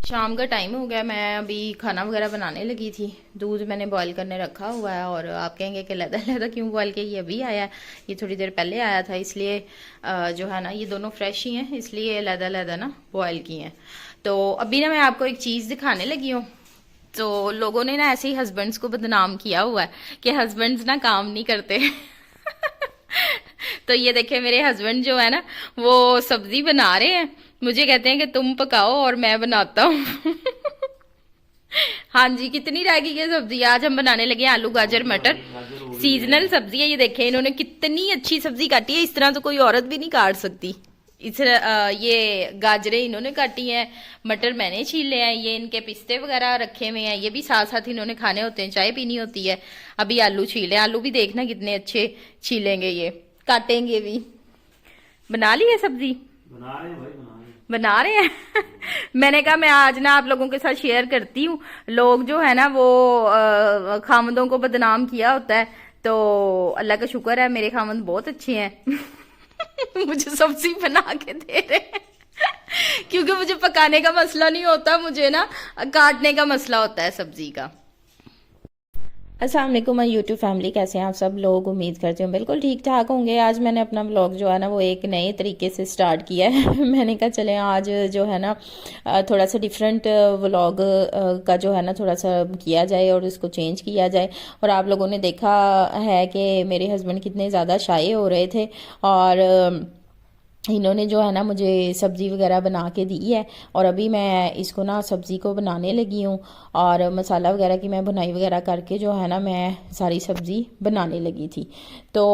शाम का टाइम हो गया, मैं अभी खाना वगैरह बनाने लगी थी। दूध मैंने बॉईल करने रखा हुआ है, और आप कहेंगे कि लहदा लहदा क्यों बॉईल किया, ये अभी आया है, ये थोड़ी देर पहले आया था, इसलिए जो है ना ये दोनों फ्रेश ही हैं, इसलिए लहदा लहदा ना बॉईल किए हैं। तो अभी ना मैं आपको एक चीज़ दिखाने लगी हूँ। तो लोगों ने ना ऐसे ही हस्बैंड्स को बदनाम किया हुआ है कि हस्बैंड्स ना काम नहीं करते। तो ये देखे मेरे हस्बैंड जो है ना, वो सब्जी बना रहे हैं, मुझे कहते हैं कि तुम पकाओ और मैं बनाता हूँ। हाँ जी, कितनी रह गई है सब्जी। आज हम बनाने लगे आलू गाजर मटर, सीजनल सब्जी है। ये देखें इन्होंने कितनी अच्छी सब्जी काटी है, इस तरह तो कोई औरत भी नहीं काट सकती। ये गाजरें इन्होंने काटी हैं, मटर मैंने छीले हैं, ये इनके पिस्ते वगैरह रखे हुए हैं, ये भी साथ साथ इन्होंने खाने होते हैं, चाय पीनी होती है। अभी आलू छीले, आलू भी देखना कितने अच्छे छीलेंगे, ये काटेंगे भी। बना ली है सब्जी? बना रहे हैं भाई, बना रहे हैं। मैंने कहा मैं आज ना आप लोगों के साथ शेयर करती हूँ। लोग जो है ना वो खामदों को बदनाम किया होता है, तो अल्लाह का शुक्र है मेरे खामद बहुत अच्छे हैं। मुझे सब्जी बना के दे रहे हैं। क्योंकि मुझे पकाने का मसला नहीं होता, मुझे ना काटने का मसला होता है सब्जी का। अस्सलाम वालेकुम माय यूट्यूब फैमिली, कैसे हैं आप सब लोग? उम्मीद करती हूँ बिल्कुल ठीक ठाक होंगे। आज मैंने अपना व्लॉग जो है ना वो एक नए तरीके से स्टार्ट किया है। मैंने कहा चले आज जो है ना थोड़ा सा डिफरेंट व्लॉग का जो है ना थोड़ा सा किया जाए और इसको चेंज किया जाए। और आप लोगों ने देखा है कि मेरे हस्बैंड कितने ज़्यादा शाये हो रहे थे, और इन्होंने जो है ना मुझे सब्ज़ी वगैरह बना के दी है, और अभी मैं इसको ना सब्ज़ी को बनाने लगी हूँ, और मसाला वगैरह की मैं भुनाई वगैरह करके जो है ना मैं सारी सब्ज़ी बनाने लगी थी। तो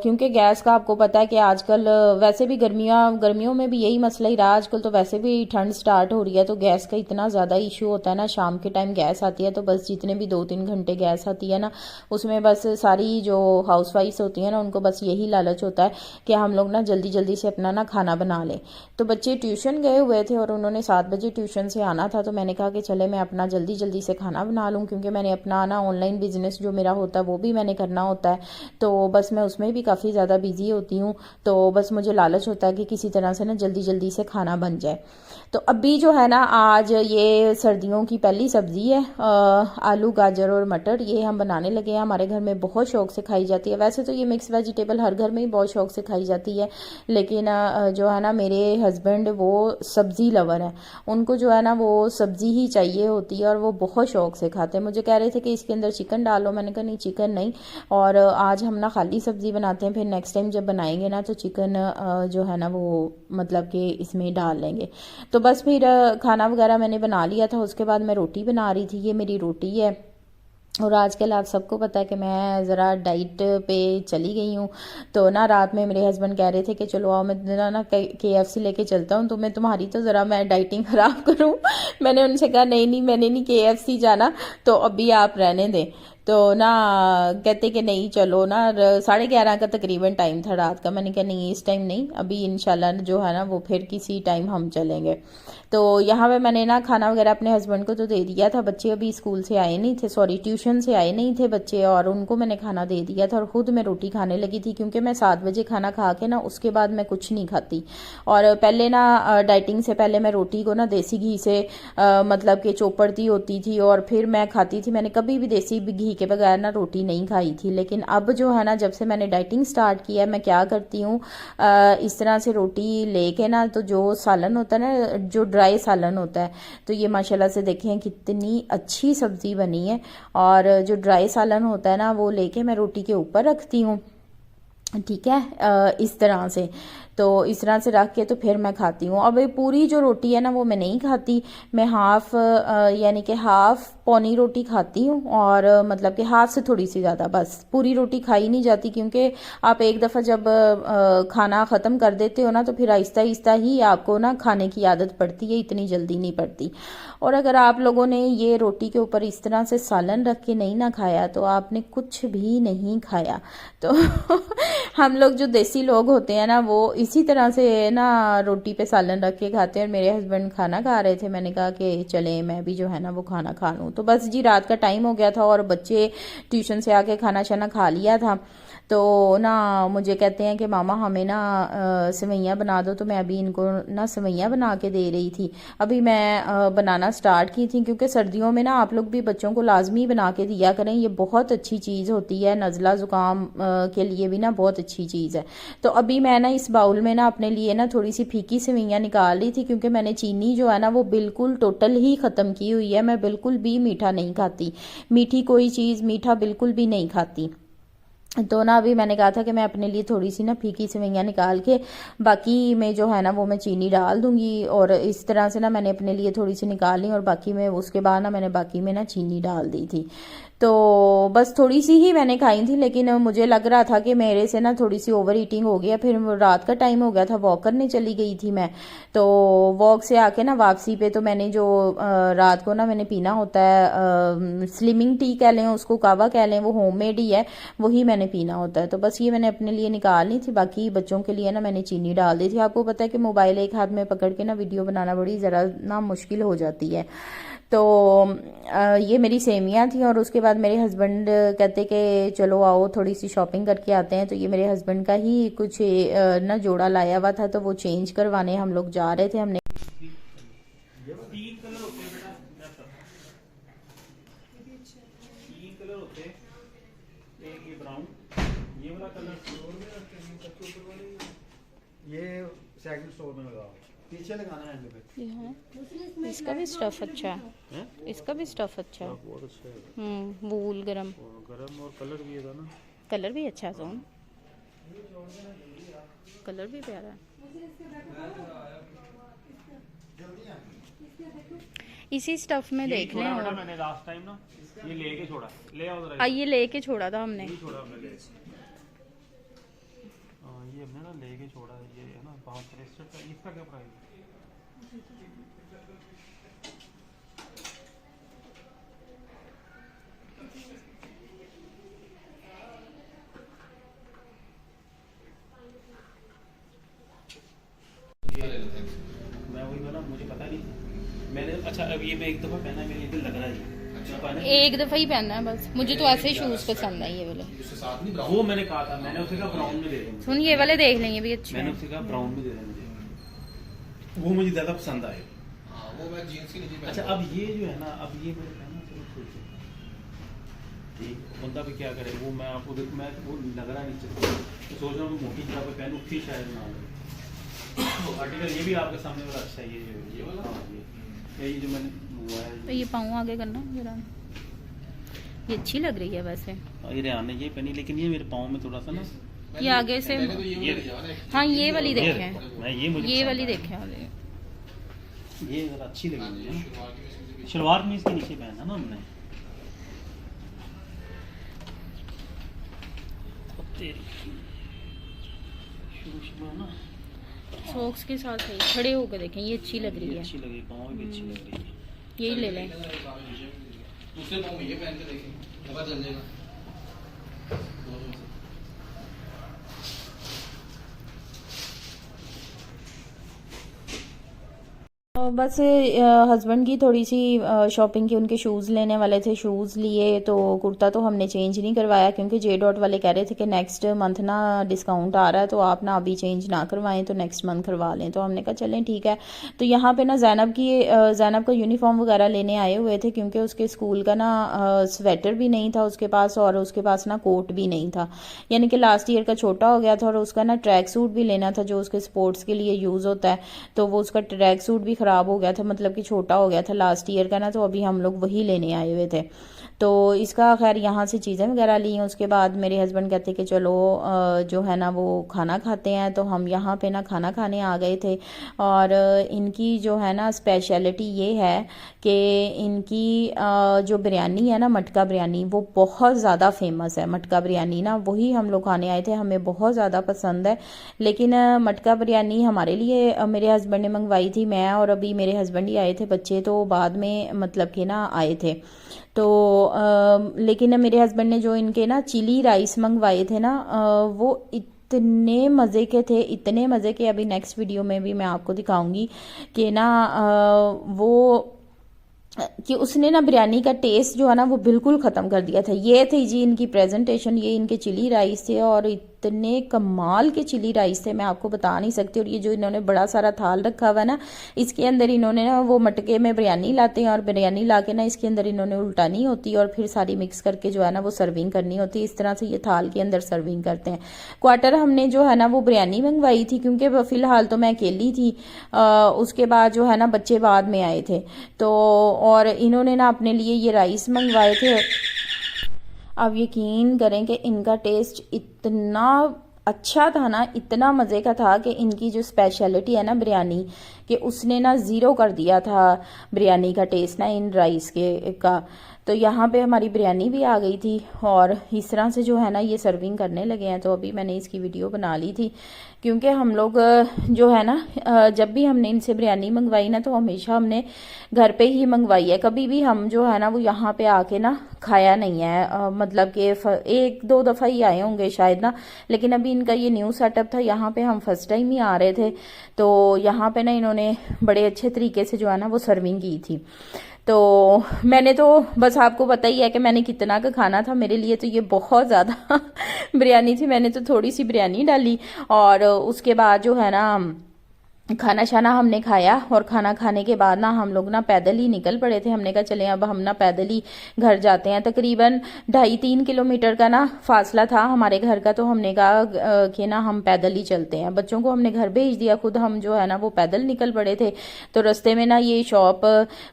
क्योंकि गैस का आपको पता है कि आजकल वैसे भी गर्मियों में भी यही मसला ही रहा, आजकल तो वैसे भी ठंड स्टार्ट हो रही है, तो गैस का इतना ज़्यादा इशू होता है ना। शाम के टाइम गैस आती है तो बस जितने भी 2-3 घंटे गैस आती है ना, उसमें बस सारी जो हाउस वाइफ्स होती हैं ना उनको बस यही लालच होता है कि हम लोग ना जल्दी जल्दी से अपना ना खाना बना लें। तो बच्चे ट्यूशन गए हुए थे और उन्होंने 7 बजे ट्यूशन से आना था, तो मैंने कहा कि चले मैं अपना जल्दी जल्दी से खाना बना लूँ, क्योंकि मैंने अपना ना ऑनलाइन बिजनेस जो मेरा होता है वो भी मैंने करना होता है, तो बस मैं उसमें भी काफ़ी ज़्यादा बिजी होती हूँ। तो बस मुझे लालच होता है कि किसी तरह से ना जल्दी जल्दी से खाना बन जाए। तो अभी जो है ना आज ये सर्दियों की पहली सब्ज़ी है, आलू गाजर और मटर, ये हम बनाने लगे हैं। हमारे घर में बहुत शौक से खाई जाती है। वैसे तो ये मिक्स वेजिटेबल हर घर में ही बहुत शौक से खाई जाती है, लेकिन जो है ना मेरे हस्बैंड वो सब्ज़ी लवर है, उनको जो है ना वो सब्ज़ी ही चाहिए होती है, और वो बहुत शौक से खाते हैं। मुझे कह रहे थे कि इसके अंदर चिकन डालो, मैंने कहा नहीं चिकन नहीं, और आज हम ना खाली सब्ज़ी बनाते हैं, फिर नेक्स्ट टाइम जब बनाएंगे ना तो चिकन जो है ना वो मतलब कि इसमें डाल लेंगे। तो बस फिर खाना वगैरह मैंने बना लिया था, उसके बाद मैं रोटी बना रही थी। ये मेरी रोटी है, और आजकल आप सबको पता है कि मैं ज़रा डाइट पे चली गई हूँ। तो ना रात में मेरे हस्बैंड कह रहे थे कि चलो आओ मैं ना KFC लेके चलता हूँ, तो मैं तुम्हारी तो ज़रा मैं डाइटिंग ख़राब करूँ। मैंने उनसे कहा नहीं नहीं मैंने नहीं KFC जाना, तो अभी आप रहने दें। तो ना कहते कि नहीं चलो ना, 11:30 का तकरीबन टाइम था रात का। मैंने कहा नहीं इस टाइम नहीं, अभी इंशाल्लाह जो है ना वो फिर किसी टाइम हम चलेंगे। तो यहाँ पे मैंने ना खाना वगैरह अपने हस्बैंड को तो दे दिया था, बच्चे अभी स्कूल से आए नहीं थे, सॉरी ट्यूशन से आए नहीं थे बच्चे, और उनको मैंने खाना दे दिया था, और ख़ुद मैं रोटी खाने लगी थी, क्योंकि मैं 7 बजे खाना खा के ना उसके बाद मैं कुछ नहीं खाती। और पहले ना डाइटिंग से पहले मैं रोटी को ना देसी घी से मतलब कि चौपड़ती होती थी और फिर मैं खाती थी। मैंने कभी भी देसी घी के बगैर ना रोटी नहीं खाई थी, लेकिन अब जो है ना जब से मैंने डाइटिंग स्टार्ट किया है, मैं क्या करती हूँ इस तरह से रोटी लेके ना, तो जो सालन होता है ना, जो ड्राई सालन होता है, तो ये माशाल्लाह से देखें कितनी अच्छी सब्ज़ी बनी है। और जो ड्राई सालन होता है ना वो लेके मैं रोटी के ऊपर रखती हूँ, ठीक है, इस तरह से। तो इस तरह से रख के तो फिर मैं खाती हूँ। अब ये पूरी जो रोटी है ना वो मैं नहीं खाती, मैं हाफ़ यानी कि हाफ़ पौनी रोटी खाती हूँ, और मतलब कि हाफ से थोड़ी सी ज़्यादा, बस पूरी रोटी खाई नहीं जाती, क्योंकि आप एक दफ़ा जब खाना ख़त्म कर देते हो ना तो फिर आहिस्ता आहिस्ता ही आपको ना खाने की आदत पड़ती है, इतनी जल्दी नहीं पड़ती। और अगर आप लोगों ने ये रोटी के ऊपर इस तरह से सालन रख के नहीं ना खाया तो आपने कुछ भी नहीं खाया। तो हम लोग जो देसी लोग होते हैं ना वो इसी तरह से ना रोटी पे सालन रख के खाते हैं। और मेरे हस्बैंड खाना खा रहे थे, मैंने कहा कि चलें मैं भी जो है ना वो खाना खा लूँ। तो बस जी रात का टाइम हो गया था और बच्चे ट्यूशन से आके खाना शाना खा लिया था। तो ना मुझे कहते हैं कि मामा हमें ना सेवइयाँ बना दो। तो मैं अभी इनको ना सेवइयाँ बना के दे रही थी। अभी मैं बनाना स्टार्ट की थी, क्योंकि सर्दियों में ना आप लोग भी बच्चों को लाजमी बना के दिया करें, ये बहुत अच्छी चीज़ होती है, नज़ला ज़ुकाम के लिए भी ना बहुत अच्छी चीज़ है। तो अभी मैं ना इस बाउल में ना अपने लिए ना थोड़ी सी फीकी सेवइयाँ निकाल ली थी, क्योंकि मैंने चीनी जो है ना वो बिल्कुल टोटल ही ख़त्म की हुई है। मैं बिल्कुल भी मीठा नहीं खाती, मीठी कोई चीज़, मीठा बिल्कुल भी नहीं खाती। तो ना अभी मैंने कहा था कि मैं अपने लिए थोड़ी सी ना फीकी सेवइयाँ निकाल के बाकी में जो है ना वो मैं चीनी डाल दूंगी। और इस तरह से ना मैंने अपने लिए थोड़ी सी निकाल ली और बाकी में उसके बाद ना मैंने बाकी में ना चीनी डाल दी थी। तो बस थोड़ी सी ही मैंने खाई थी, लेकिन मुझे लग रहा था कि मेरे से ना थोड़ी सी ओवर ईटिंग हो गया। फिर रात का टाइम हो गया था, वॉक करने चली गई थी मैं। तो वॉक से आके ना वापसी पे तो मैंने जो रात को ना मैंने पीना होता है स्लिमिंग टी कह लें उसको, कावा कह लें, वो होममेड ही है, वही मैंने पीना होता है। तो बस ये मैंने अपने लिए निकाल ली थी, बाकी बच्चों के लिए ना मैंने चीनी डाल दी थी। आपको पता है कि मोबाइल एक हाथ में पकड़ के ना वीडियो बनाना बड़ी ज़रा ना मुश्किल हो जाती है। तो ये मेरी सेमियाँ थी। और उसके बाद मेरे हस्बैंड कहते कि चलो आओ थोड़ी सी शॉपिंग करके आते हैं। तो ये मेरे हस्बैंड का ही कुछ ना जोड़ा लाया हुआ था, तो वो चेंज करवाने हम लोग जा रहे थे। हमने ये सेकंड स्टोर में लगाओ, पीछे लगाना है एंड पे। है इसका भी स्टफ अच्छा है, इसका भी स्टफ अच्छा है। बहुत अच्छा है, वूल गरम गरम और कलर भी है ना, कलर भी अच्छा है, जोन कलर भी प्यारा है। इसी स्टफ में देख लें। और मैंने लास्ट टाइम ना ये लेके छोड़ा, ले आओ जरा, ये लेके छोड़ा था हमने, छोड़ा हमने ये हमने ना लेके छोड़ा है, ये है ना 63 का। इसका क्या प्राइस है? मैं वही बोला, मुझे पता नहीं मैंने, अच्छा अब ये मैं एक दफा पहना है, मेरे ये लग रहा है एक दफा ही पहनना है बस। मुझे तो ऐसे ही शूज पसंद है ये वाले। वो मैंने कहा था, मैंने उसे कहा ब्राउन में दे दे, सुन ये वाले देख लेंगे भी अच्छे मैंने हैं। उसे कहा ब्राउन में दे दे मुझे, वो मुझे ज्यादा पसंद आए। वो मैं जींस के नीचे। अच्छा अब ये जो है ना, अब ये मैंने पहना, चलो ठीक, बंदा भी क्या करे, वो मैं आपको मैं वो लग रहा नहीं चाहिए, तो सोच रहा हूँ मोटी किताबें पहनूँ, फिर शायद ना हो। आर्टिकल ये भी आपके सामने वाला अच्छा है, ये वाला, हाँ ये जो मैंने हुआ है, तो ये पाऊँ आगे करना जरा, ये अच्छी लग रही है वैसे। ये रेहान ने ये पहनी, लेकिन ये मेरे पाँव में थोड़ा सा ना, ये आगे से हाँ ये वाली देखे हैं, मैं ये मुझे ये वाली देखे हैं वाले। ये जरा अच्छी लगी मुझे, शलवार कमीज के नीचे पहना ना हमने। शुरू में ना सॉक्स के साथ है, खड़े होकर देखें, ये अच्छी लग रही है, अच्छी लगी, पाँव भी अच्छी लग रही है। यही ले लें। दूसरे पाँव में ये पहन के देखें, पता चल जाएगा। बस हस्बैंड की थोड़ी सी शॉपिंग की, उनके शूज़ लेने वाले थे, शूज़ लिए। तो कुर्ता तो हमने चेंज नहीं करवाया, क्योंकि जे डॉट वाले कह रहे थे कि नेक्स्ट मंथ ना डिस्काउंट आ रहा है, तो आप ना अभी चेंज ना करवाएं, तो नेक्स्ट मंथ करवा लें। तो हमने कहा चलें ठीक है। तो यहाँ पे ना जैनब का यूनिफॉर्म वगैरह लेने आए हुए थे, क्योंकि उसके स्कूल का ना स्वेटर भी नहीं था उसके पास, और उसके पास ना कोट भी नहीं था, यानी कि लास्ट ईयर का छोटा हो गया था। और उसका ना ट्रैक सूट भी लेना था जो उसके स्पोर्ट्स के लिए यूज़ होता है, तो वो उसका ट्रैक सूट भी ख़राब हो गया था, मतलब कि छोटा हो गया था लास्ट ईयर का ना। तो अभी हम लोग वही लेने आए हुए थे। तो इसका खैर यहाँ से चीज़ें वगैरह ली हैं। उसके बाद मेरे हस्बैंड कहते कि चलो जो है ना वो खाना खाते हैं। तो हम यहाँ पे ना खाना खाने आ गए थे। और इनकी जो है ना स्पेशलिटी ये है कि इनकी जो बिरयानी है ना, मटका बिरयानी, वो बहुत ज़्यादा फेमस है। मटका बिरयानी ना वही हम लोग खाने आए थे, हमें बहुत ज़्यादा पसंद है। लेकिन मटका बिरयानी हमारे लिए मेरे हस्बैंड ने मंगवाई थी, मैं और अभी मेरे हस्बैंड ही आए थे, बच्चे तो बाद में मतलब कि ना आए थे। तो लेकिन मेरे हस्बैंड ने जो इनके ना चिली राइस मंगवाए थे ना, वो इतने मज़े के थे, इतने मज़े के। अभी नेक्स्ट वीडियो में भी मैं आपको दिखाऊंगी कि ना वो कि उसने ना बिरयानी का टेस्ट जो है ना वो बिल्कुल ख़त्म कर दिया था। ये थी जी इनकी प्रेजेंटेशन, ये इनके चिली राइस थे और इतने कमाल के चिली राइस थे, मैं आपको बता नहीं सकती। और ये जो इन्होंने बड़ा सारा थाल रखा हुआ है ना, इसके अंदर इन्होंने ना वो मटके में बिरयानी लाते हैं और बिरयानी ला के ना इसके अंदर इन्होंने उल्टानी होती है और फिर सारी मिक्स करके जो है ना वो सर्विंग करनी होती है। इस तरह से ये थाल के अंदर सर्विंग करते हैं। क्वार्टर हमने जो है ना वो बिरयानी मंगवाई थी क्योंकि फ़िलहाल तो मैं अकेली थी, उसके बाद जो है ना बच्चे बाद में आए थे तो, और इन्होंने ना अपने लिए ये राइस मंगवाए थे। अब यकीन करें कि इनका टेस्ट इतना अच्छा था ना, इतना मज़े का था कि इनकी जो स्पेशलिटी है ना बिरयानी कि उसने ना ज़ीरो कर दिया था बिरयानी का टेस्ट ना इन राइस के का। तो यहाँ पे हमारी बिरयानी भी आ गई थी और इस तरह से जो है ना ये सर्विंग करने लगे हैं। तो अभी मैंने इसकी वीडियो बना ली थी क्योंकि हम लोग जो है ना जब भी हमने इनसे बिरयानी मंगवाई ना तो हमेशा हमने घर पे ही मंगवाई है, कभी भी हम जो है ना वो यहाँ पे आके ना खाया नहीं है। मतलब कि एक दो दफ़ा ही आए होंगे शायद ना, लेकिन अभी इनका ये न्यू सेटअप था, यहाँ पे हम फर्स्ट टाइम ही आ रहे थे। तो यहाँ पे ना इन्होंने बड़े अच्छे तरीके से जो है ना वो सर्विंग की थी। तो मैंने तो बस आपको पता ही है कि मैंने कितना का खाना था, मेरे लिए तो ये बहुत ज़्यादा बिरयानी थी। मैंने तो थोड़ी सी बिरयानी डाली और उसके बाद जो है ना खाना शाना हमने खाया और खाना खाने के बाद ना हम लोग ना पैदल ही निकल पड़े थे। हमने कहा चले अब हम ना पैदल ही घर जाते हैं। तकरीबन 2.5-3 किलोमीटर का ना फासला था हमारे घर का, तो हमने कहा कि ना हम पैदल ही चलते हैं। बच्चों को हमने घर भेज दिया, खुद हम जो है ना वो पैदल निकल पड़े थे। तो रास्ते में ना ये शॉप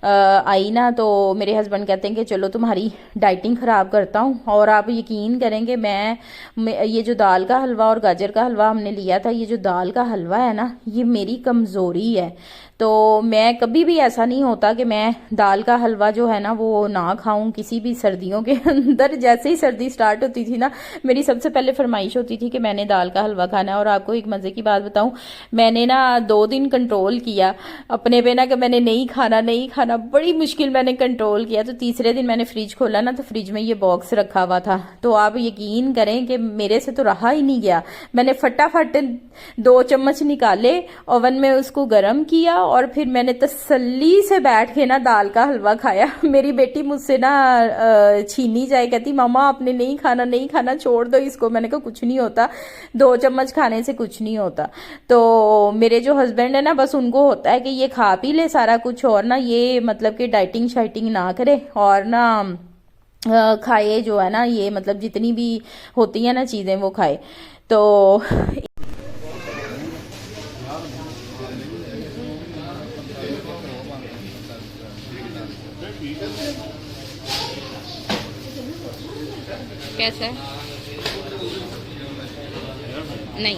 आई ना, तो मेरे हस्बैंड कहते हैं कि चलो तुम्हारी डाइटिंग ख़राब करता हूँ। और आप यकीन करेंगे मैं ये जो दाल का हलवा और गाजर का हलवा हमने लिया था, ये जो दाल का हलवा है ना ये मेरी कमज़ोरी है। तो मैं कभी भी ऐसा नहीं होता कि मैं दाल का हलवा जो है ना वो ना खाऊं किसी भी सर्दियों के अंदर। जैसे ही सर्दी स्टार्ट होती थी ना मेरी सबसे पहले फरमाइश होती थी कि मैंने दाल का हलवा खाना है। और आपको एक मज़े की बात बताऊं, मैंने ना 2 दिन कंट्रोल किया अपने पे ना कि मैंने नहीं खाना, बड़ी मुश्किल मैंने कंट्रोल किया। तो तीसरे दिन मैंने फ्रिज खोला ना तो फ्रिज में ये बॉक्स रखा हुआ था। तो आप यकीन करें कि मेरे से तो रहा ही नहीं गया। मैंने फटाफट 2 चम्मच निकाले, ओवन में उसको गर्म किया और फिर मैंने तसल्ली से बैठ के ना दाल का हलवा खाया। मेरी बेटी मुझसे ना छीनी जाए, कहती मामा आपने नहीं खाना, छोड़ दो इसको। मैंने कहा कुछ नहीं होता, 2 चम्मच खाने से कुछ नहीं होता। तो मेरे जो हस्बैंड है ना बस उनको होता है कि ये खा पी ले सारा कुछ और ना ये मतलब कि डाइटिंग शाइटिंग ना करे और ना खाए जो है ना ये मतलब जितनी भी होती है ना चीज़ें वो खाए। तो कैसा है? नहीं